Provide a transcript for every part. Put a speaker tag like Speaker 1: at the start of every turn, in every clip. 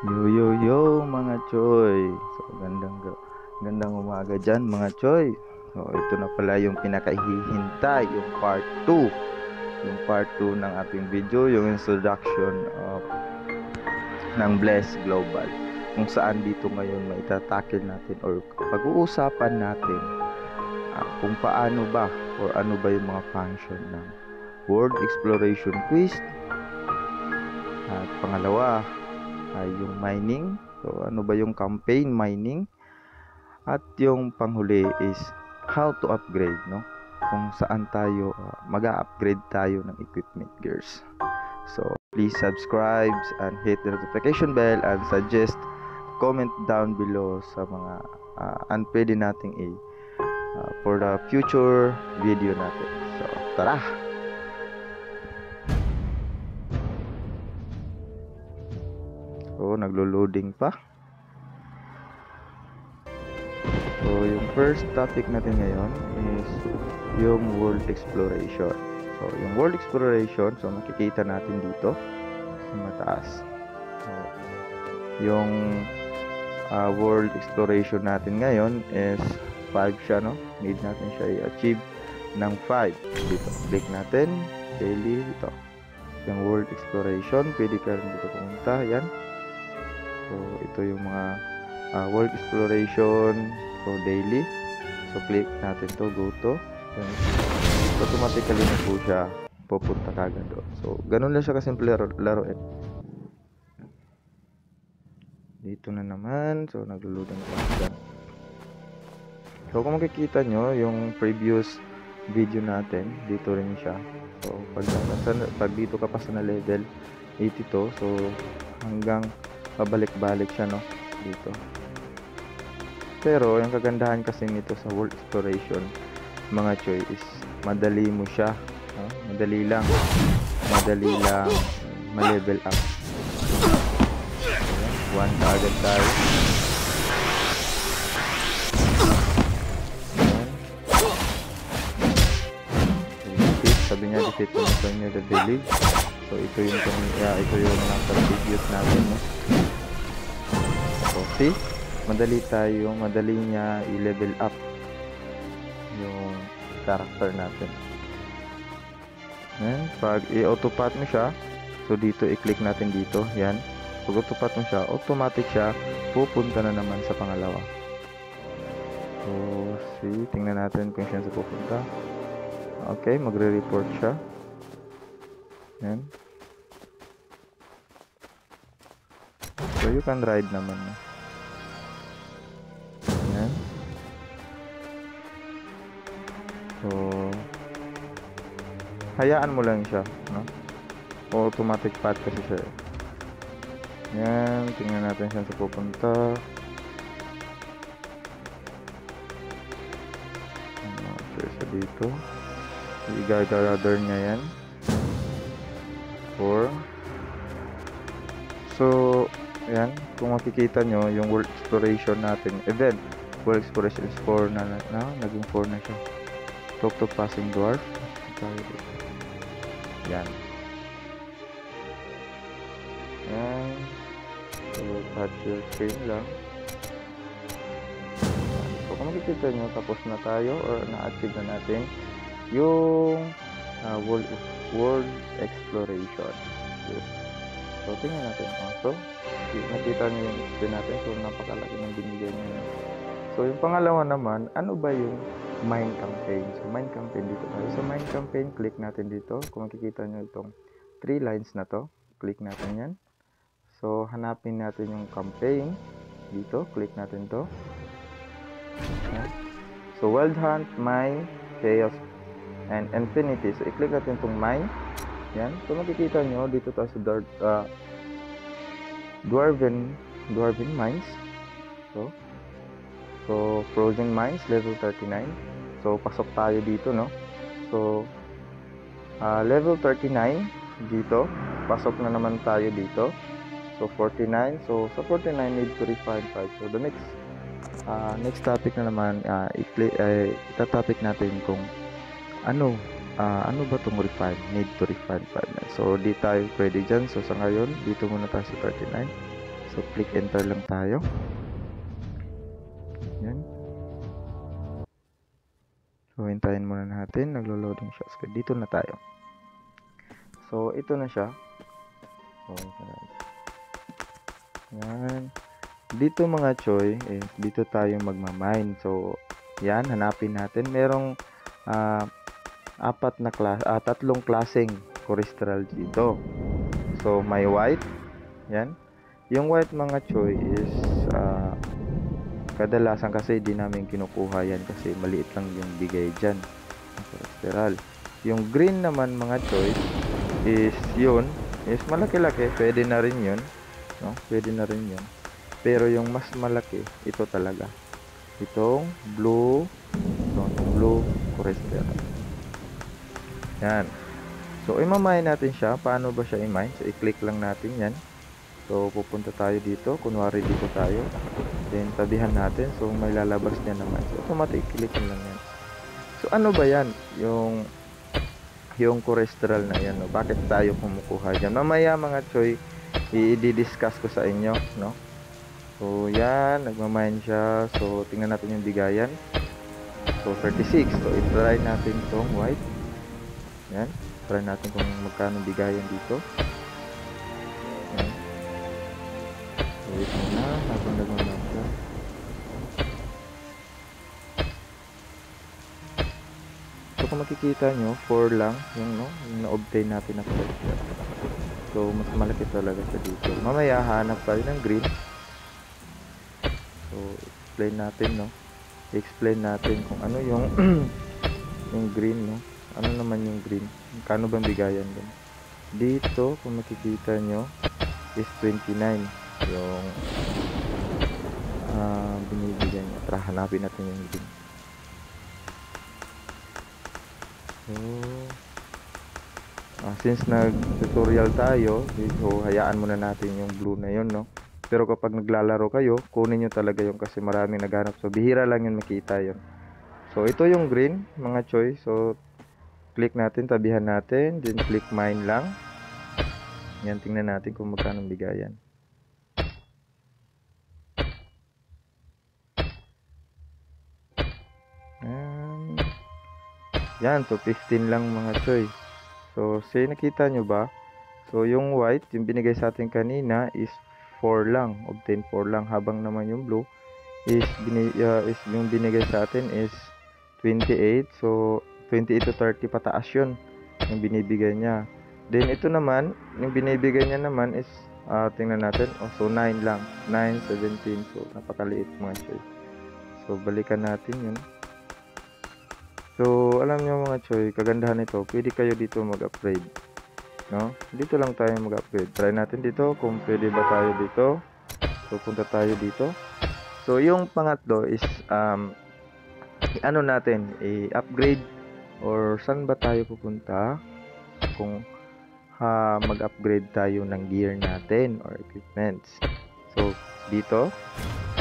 Speaker 1: Yo yo yo mga choy. So gandang umaga diyan mga choy. So ito na pala yung pinakahihintay, yung part 2. Yung part 2 ng ating video, yung introduction of ng Bless Global. Kung saan dito ngayon maitatakil natin or pag-uusapan natin kung paano ba or ano ba yung mga function ng World Exploration Quiz. At pangalawa ay yung mining. So ano ba yung campaign mining? At yung panghuli is how to upgrade, no? Kung saan tayo mag-upgrade tayo ng equipment gears. So please subscribe and hit the notification bell and suggest comment down below sa mga pwede nating for the future video natin. So tara! So naglo-loading pa. So yung first topic natin ngayon is yung world exploration. So yung world exploration, so makikita natin dito sa mataas. So, yung world exploration natin ngayon is 5 siya, no? Need natin siya i-achieve ng 5. Dito, click natin, daily dito. Yung world exploration, pwede ka rin dito pumunta, yan. So ito yung mga world exploration, so daily. So click natin to, go to. Then, automatically na po siya pupunta kagad doon. So ganun lang siya kasimple laruin. Dito na naman, so nagluluto na siya. So kung makikita nyo yung previous video natin, dito rin siya. So pag dito ka pa sa na level 82, so hanggang pabalik-balik siya, no, dito. Pero yung kagandahan kasi nito sa world exploration mga choy is madali mo siya, no? madali lang ma-level up. One agad tayo. Defeat, sabi niya defeat mo sa inyo the village. So ito yung nasa videos natin, no? So see, madali niya i-level up yung character natin. Yan, pag i-autopat mo siya, so dito i-click natin dito, yan. Pag autopat mo siya, automatic siya pupunta na naman sa pangalawa. So see, tingnan natin kung siya sa pupunta. Okay, magre-report siya. Yan. So you can ride naman. Yan. So hayaan mo lang siya, no? Automatic path kasi siya. Yan, tingnan natin siya sa pupunta. Okay, so dito i-gather niya yan 4. So yan, kung makikita nyo yung world exploration natin event, world exploration is 4 na naging 4 na siya. Talk to passing dwarf. Yan. Yan. So touch your screen lang. So kung makikita nyo, tapos na tayo or na-achieve na natin yung world exploration. Yes. So tingnan natin. So nakita nyo yung XP natin. So napakalaki ng binigay niya. So yung pangalawa naman, ano ba yung mine campaign? So mine campaign, dito tayo. So mine campaign, click natin dito. Kung makikita nyo itong 3 lines na to, click natin yan. So hanapin natin yung campaign dito, click natin to. Yan. So Wild Hunt, Mine, Chaos, and Infinity. So i-click natin itong Mine. Yan. So makikita nyo dito tayo sa Dwarven Mines. So Frozen Mines, level 39. So pasok tayo dito, no? So level 39 dito, pasok na naman tayo dito. So 49. So sa 49 need to refine 5. So the next topic na naman, ita-topic natin kung ano ba itong refine, need to refine 5 na. So di tayo pwede dyan. So sa ngayon, dito muna tayo sa 39. So click enter lang tayo. Yan. So hintayin muna natin, naglo-loading siya. So dito na tayo. So ito na siya. Yan. Dito mga choy, dito tayo magmamine. So yan, hanapin natin. Merong tatlong klaseng core crystal dito. So may white. Yan. Yung white mga choy is kadalasan kasi di namin kinukuha yan kasi maliit lang yung bigay dyan ng crystal. Yung green naman mga choy is yun, is malaki-laki, pwede na rin yun, no? Pwede na rin yun. Pero yung mas malaki, ito talaga. Itong blue crystal. Yan. So i-mine natin siya. Paano ba siya i-mine? So i-click lang natin yan. So pupunta tayo dito, kunwari dito tayo. Then tabihan natin, so may lalabas niya naman. So automatic click lang yan. So ano ba yan? Yung crystal na yan, no? Bakit tayo kumukuha dyan? Mamaya mga choy, i-discuss ko sa inyo, no? So yan, nagmamine siya. So tingnan natin yung bigayan. So 36. So i-try natin itong white. Yan, try natin kung magkano bigayan dito. Yan. So wait muna habang nagmamine siya. So kung makikita nyo, 4 lang yung na-obtain natin na crystal. So mas malaki talaga siya dito. Mamaya hanap pa rin ng green. So explain natin, no? Explain natin kung ano yung yung green, no? Ano naman yung green? Kano bang bigayan doon? Dito kung makikita nyo is 29 yung binibigyan niya. Tara, hanapin natin yung green. So since nag-tutorial tayo, so hayaan muna natin yung blue na yun, no? Pero kapag naglalaro kayo, kunin nyo talaga yung kasi maraming naghanap. So bihira lang yun makita yun. So ito yung green mga choy. So click natin, tabihan natin, then click mine lang. Yan, tingnan natin kung magkano bigayan. Yan, so 15 lang mga choy. So say nakita nyo ba? So yung white, yung binigay sa atin kanina is 4 lang, obtain 4 lang, habang naman yung blue is yung binigay sa atin is 28. So 28 to 30 pataas yun yung binibigay niya. Then ito naman, yung binibigay niya naman is tingnan natin, so 9 lang, 9, 17. So napakaliit mga choy. So balikan natin yun. So alam nyo mga choy, kagandahan nito, pwede kayo dito mag-upgrade, no? Dito lang tayo mag-upgrade. Try natin dito kung pwede ba tayo dito. So punta tayo dito. So yung pangatlo is ano natin, i-upgrade or saan ba tayo pupunta kung mag-upgrade tayo ng gear natin or equipments. So dito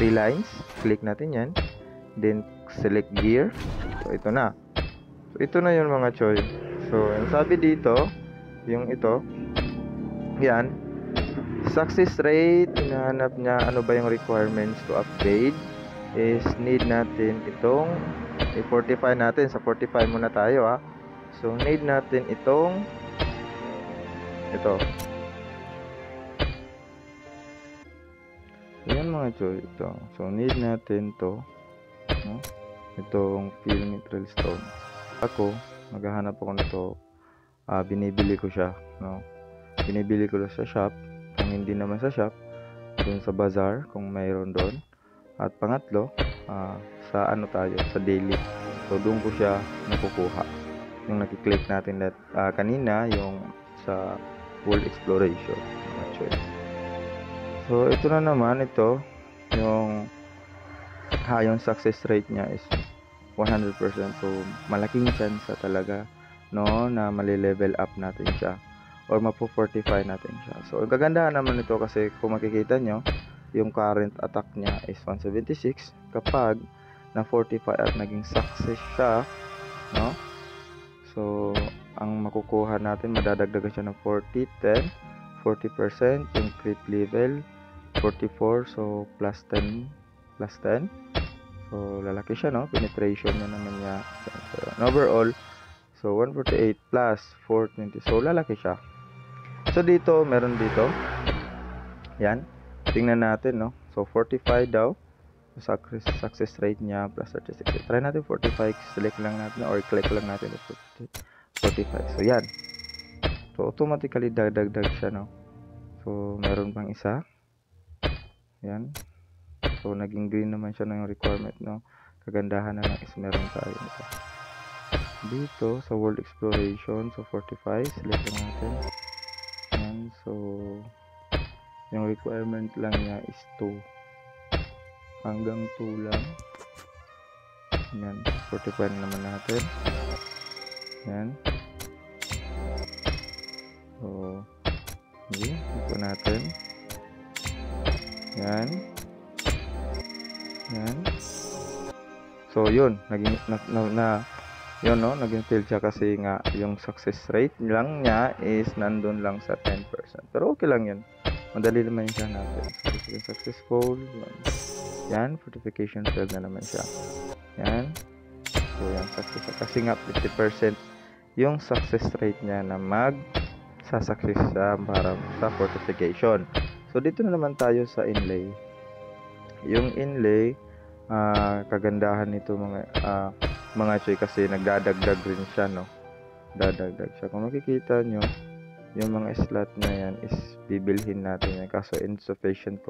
Speaker 1: 3 lines, click natin yan, then select gear. So ito na. So ito na yun mga choy. So ang sabi dito, yung ito, yan, success rate, hinahanap niya ano ba yung requirements to upgrade is need natin itong i-fortify natin. Sa 45 muna tayo So need natin itong ito. Yan mga choy, ito. So need natin to, no? Itong fill mithril stone. Ako maghahanap ako nito. Binibili ko siya, no? Binibili ko sa shop. Kung hindi naman sa shop, dun sa bazaar kung mayroon doon. At pangatlo, sa ano tayo, sa daily. So doon ko siya nakukuha. Yung nakiklik natin kanina, yung sa world exploration. So ito na naman, ito yung yung success rate niya is 100%. So malaking chance talaga, no, na mali-level up natin siya or mapo-fortify natin siya. So ang kagandahan naman nito kasi kung makikita nyo, yung current attack niya is 176 kapag na-fortify at naging success siya, no? So ang makukuha natin, madadagdagan siya ng 40, 10, 40% yung crit level, 44, so plus 10. So lalaki siya, no? Penetration niya naman niya. So, overall, so 148 plus 420, so lalaki siya. So dito, meron dito. Yan. Tingnan natin, no? So 45 daw. Success rate niya plus 36. Try natin 45. Select lang natin or click lang natin 45. So yan. So automatically dagdag siya, no? So meron pang isa. Yan. So naging green naman siya ng requirement, no? Kagandahan na lang is meron tayo nito. Dito sa world exploration, so 45, select lang natin. Yan. So yung requirement lang niya is 2. Hanggang 2 lang. Yan. 45 naman natin. Yan. So okay. Ito natin. Yan. Yan. So yun, naging yun, no, naging fail siya kasi nga yung success rate lang niya is nandun lang sa 10%. Pero okay lang yun. Madali naman siya natin. So, successful. Yan, fortification failed na naman siya. Yan. So yan, success. Kasi nga 50% yung success rate niya na sasuccess siya para sa fortification. So dito na naman tayo sa inlay. Yung inlay, kagandahan nito mga choy kasi nagdadagdag rin siya, no? Dadagdag siya. Kung makikita nyo, yung mga slot na yan is bibilhin natin yan kaso insufficient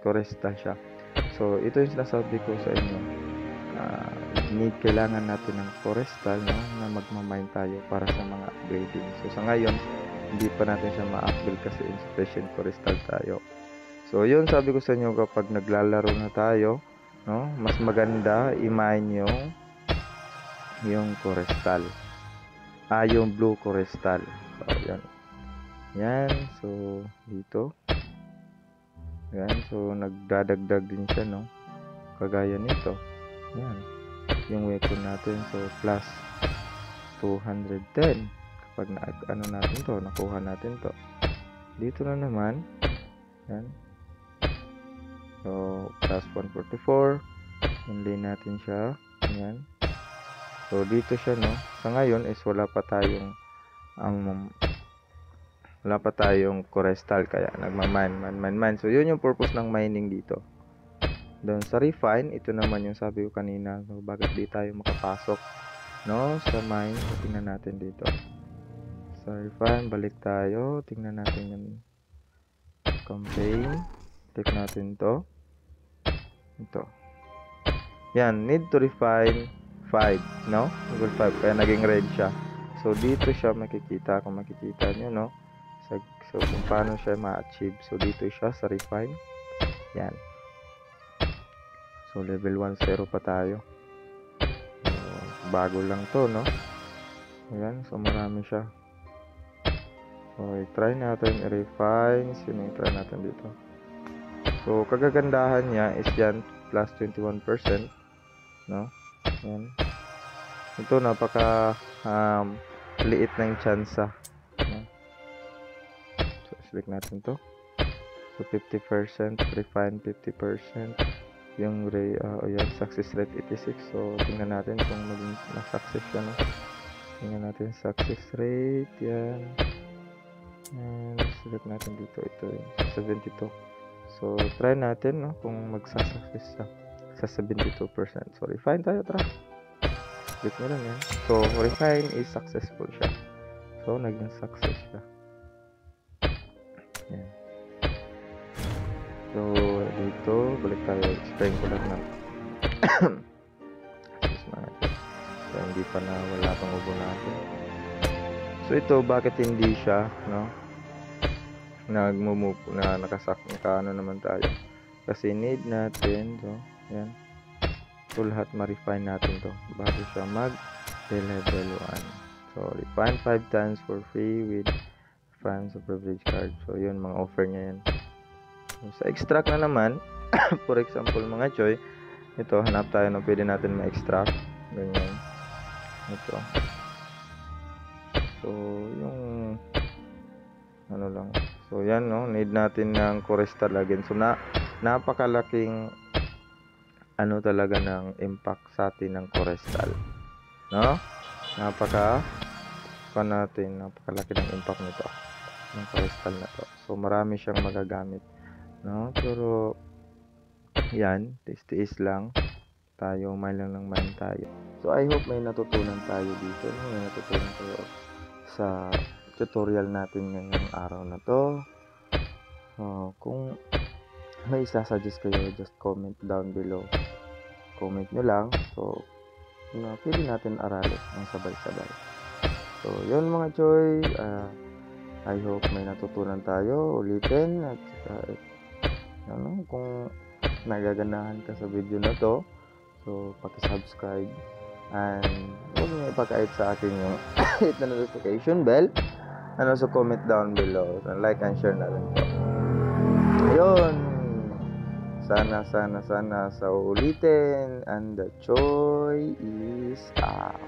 Speaker 1: crystal siya. So ito yung sinasabi ko sa inyo, kailangan natin ng crystal, no? Na magmamine tayo para sa mga upgrading. So sa ngayon hindi pa natin siya ma-upgrade kasi insufficient crystal tayo. So yun, sabi ko sa inyo, kapag naglalaro na tayo, no, mas maganda i-mine yung crystal, yung blue crystal. So yan. Yan, so dito. Yan, so nagdadagdag din siya, no? Kagaya nito. Yan. Yung weapon natin, so plus 210 kapag natin to, nakuha natin to. Dito na naman. Yan. So plus 144. Inlay natin siya. Yan. So dito siya, no? Sa ngayon is wala pa tayong crystal kaya nagmamine. So yun yung purpose ng mining dito. Doon sa refine, ito naman yung sabi ko kanina, so bakit di tayo makapasok, no, sa mine. So, tingnan natin dito sa refine, balik tayo, tingnan natin yung campaign, click natin ito, yan, need to refine 5, no, level 5, kaya naging red siya. So dito siya makikita, kung makikita nyo, no, so kung paano siya ma-achieve. So dito siya sa refine. Yan. So level 1, 0 pa tayo. So, bago lang to, no. Ayan. So marami siya. So i-try natin i-refine. Sino i-try natin dito? So kagagandahan niya is yan, plus 21%, no. Yan. Ito napaka liit ng tsansa. Select natin to. So 50%, refine 50%. Yung yan, success rate 86. So tingnan natin kung maging na-success siya, no? Tingnan natin success rate. Yan. And select natin dito. Ito yung 72. So try natin, no, kung magsa-success siya sa 72%. So refine tayo, tara. Click nyo lang yan. So refine is successful siya. So naging success siya. Yan. So dito balik tayo, explain ko lang na so hindi pa na wala pang ubo natin. So ito, bakit hindi siya, no, nagmo-move na ano naman tayo, kasi need natin to, yan, so lahat ma-refine natin to bago siya mag level 1. So refine 5 times for free with France privilege card. So yun, mga offer niya yan. So, sa extract na naman for example mga choy, ito hanap tayo na pwede natin ma-extract, ganyan, ito. So yung ano lang, So yan, no, need natin ng Corestal again. So napakalaking ano talaga ng impact sa atin ng Corestal, no? Napakalaki ng impact nito ng Corestal na to. So marami siyang magagamit, no? Pero yan, tiis lang tayo, mind lang ng mind tayo. So I hope may natutunan tayo dito, no? May natutunan tayo sa tutorial natin ngayong araw na to. Kung may isasuggest kayo, just comment down below. Comment nyo lang. So pwede natin aralin ng sabay-sabay. So yun mga choy, I hope may natutunan tayo ulitin. At kung nagaganahan ka sa video na to, so paki-subscribe and huwag nyo ipakait sa akin yung hit na notification bell and also comment down below and like and share na rin po. Ayun, sana sa ulitin and the choy is out.